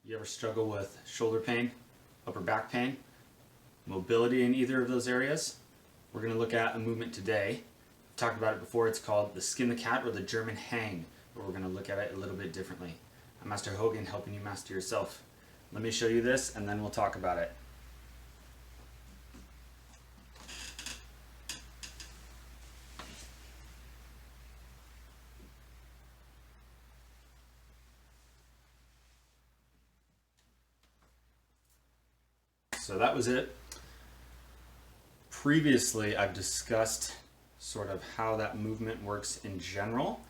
You ever struggle with shoulder pain, upper back pain, mobility in either of those areas? We're going to look at a movement today. I've talked about it before. It's called the skin the cat or the German hang, but we're going to look at it a little bit differently. I'm Master Hogan, helping you master yourself. Let me show you this and then we'll talk about it. So that was it. Previously, I've discussed sort of how that movement works in general,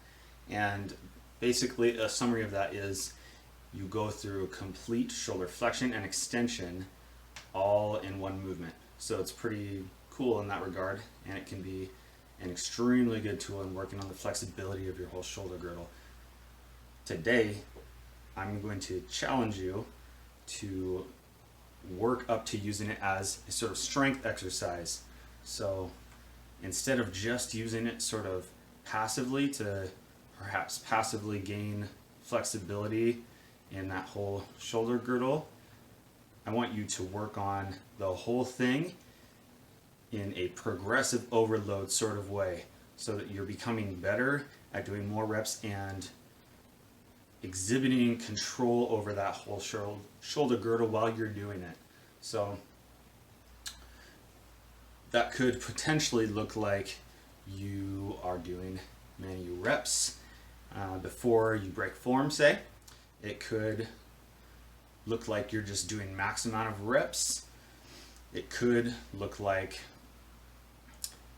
and basically a summary of that is you go through complete shoulder flexion and extension all in one movement. So it's pretty cool in that regard, and it can be an extremely good tool in working on the flexibility of your whole shoulder girdle. Today, I'm going to challenge you to work up to using it as a sort of strength exercise. So instead of just using it sort of passively to perhaps passively gain flexibility in that whole shoulder girdle, I want you to work on the whole thing in a progressive overload sort of way so that you're becoming better at doing more reps and exhibiting control over that whole shoulder girdle while you're doing it. So that could potentially look like you are doing many reps before you break form, say. It could look like you're just doing max amount of reps. It could look like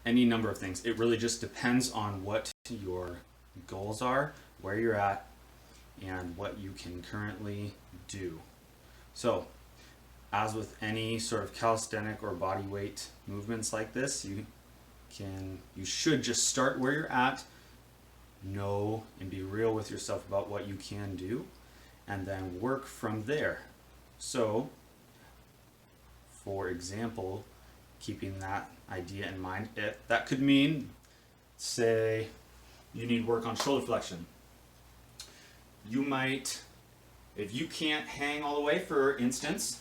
any number of things. It really just depends on what your goals are, where you're at, and what you can currently do. So, as with any sort of calisthenic or body weight movements like this, you should just start where you're at, know and be real with yourself about what you can do, and then work from there. So, for example, keeping that idea in mind, that could mean, say, you need work on shoulder flexion. You might, if you can't hang all the way, for instance,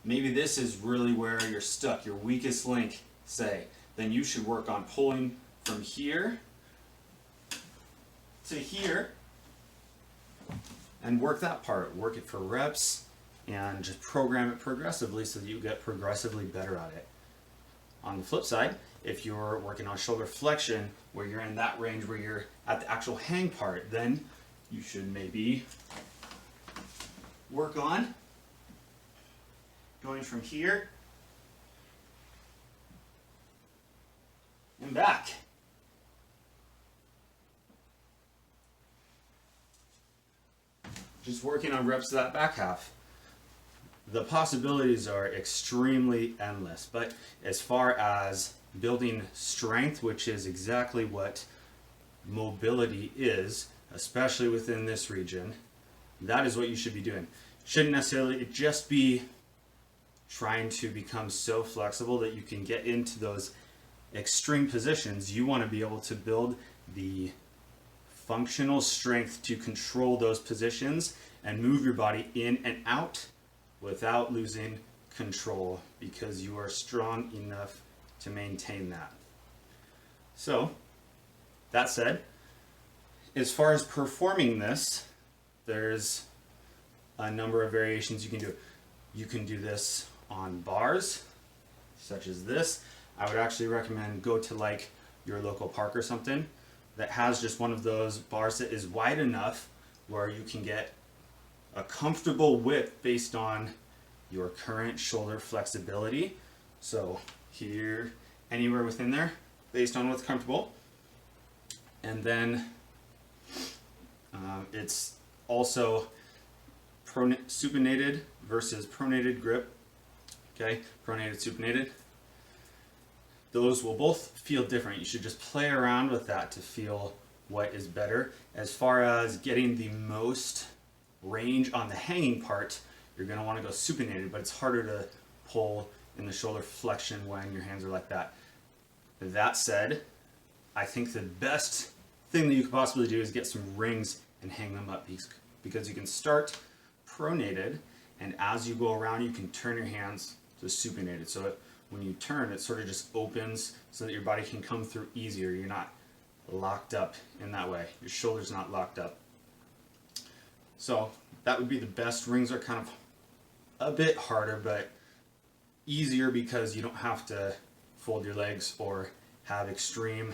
maybe this is really where you're stuck, your weakest link, say, then you should work on pulling from here to here and work that part. Work it for reps and just program it progressively so that you get progressively better at it. On the flip side, if you're working on shoulder flexion where you're in that range where you're at the actual hang part, then you should maybe work on going from here and back. Just working on reps of that back half. The possibilities are extremely endless, but as far as building strength, which is exactly what mobility is, especially within this region, that is what you should be doing. Shouldn't necessarily just be trying to become so flexible that you can get into those extreme positions. You want to be able to build the functional strength to control those positions and move your body in and out without losing control, because you are strong enough to maintain that. So, that said, as far as performing this, there's a number of variations you can do. You can do this on bars, such as this. I would actually recommend go to like your local park or something that has just one of those bars that is wide enough where you can get a comfortable width based on your current shoulder flexibility. So here, anywhere within there, based on what's comfortable. And then it's also supinated versus pronated grip. Okay, pronated, supinated. Those will both feel different. You should just play around with that to feel what is better. As far as getting the most range on the hanging part, you're going to want to go supinated, but it's harder to pull in the shoulder flexion when your hands are like that. That said, I think the best thing that you could possibly do is get some rings and hang them up, because you can start pronated, and as you go around, you can turn your hands to supinated. So when you turn, it sort of just opens so that your body can come through easier. You're not locked up in that way. Your shoulder's not locked up. So that would be the best. Rings are kind of a bit harder, but easier because you don't have to fold your legs or have extreme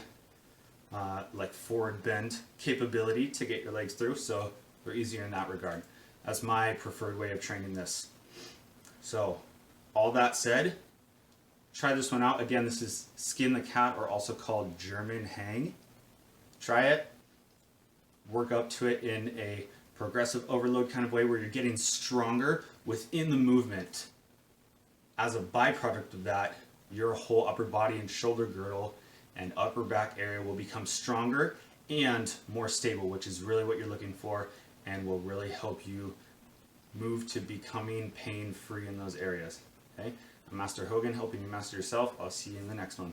like forward bend capability to get your legs through. So they're easier in that regard. That's my preferred way of training this. So all that said, try this one out. Again, this is skin the cat, or also called German hang. Try it. Work up to it in a progressive overload kind of way where you're getting stronger within the movement. As a byproduct of that, your whole upper body and shoulder girdle and upper back area will become stronger and more stable, which is really what you're looking for, and will really help you move to becoming pain-free in those areas. Okay? I'm Master Hogan, helping you master yourself. I'll see you in the next one.